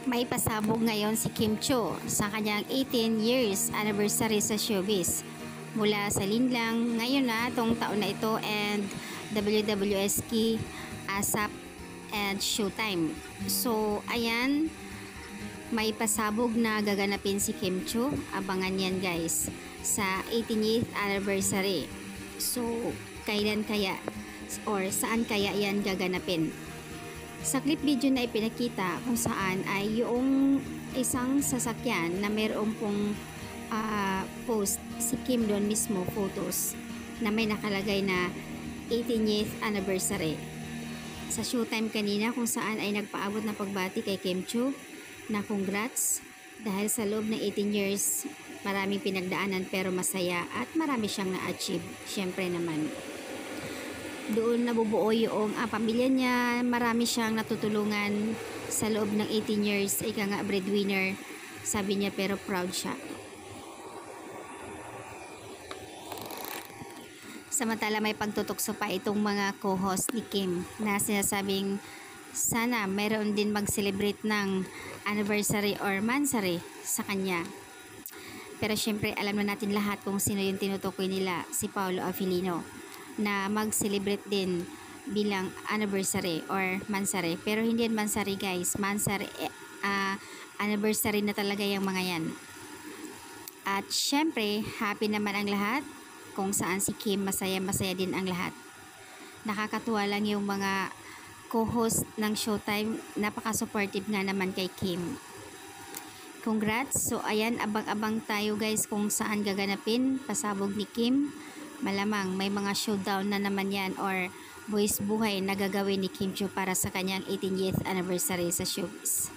May pasabog ngayon si Kim Cho sa kanyang 18 years anniversary sa showbiz. Mula sa linlang, ngayon na tong taon na ito and WWSK, ASAP and Showtime. So, ayan, may pasabog na gaganapin si Kim Cho. Abangan yan guys sa 18th anniversary. So, kailan kaya or saan kaya yan gaganapin? Sa clip video na ipinakita kung saan ay yung isang sasakyan na mayroong pong post si Kim doon mismo, photos na may nakalagay na 18th anniversary. Sa Showtime kanina kung saan ay nagpaabot na pagbati kay Kim Cho na congrats dahil sa loob ng 18 years maraming pinagdaanan pero masaya at marami siyang na-achieve. Syempre naman. Doon nabubuo yung pamilya niya, marami siyang natutulungan sa loob ng 18 years, ika nga breadwinner, sabi niya, pero proud siya. Samantala may pagtutokso pa itong mga co-host ni Kim na sinasabing sana mayroon din mag-celebrate ng anniversary or mansary sa kanya. Pero syempre alam na natin lahat kung sino yung tinutukoy nila, si Paolo Avellino, na mag-celebrate din bilang anniversary or mansari. Pero hindi yan mansari guys, mansari, anniversary na talaga yung mga yan. At syempre, happy naman ang lahat kung saan si Kim masaya-masaya din ang lahat. Nakakatuwa lang yung mga co-host ng Showtime, napaka-supportive nga naman kay Kim. Congrats! So ayan, abang-abang tayo guys kung saan gaganapin pasabog ni Kim. Malamang may mga showdown na naman yan or buwis buhay na gagawin ni Kim Cho para sa kanyang 18th anniversary sa showbiz.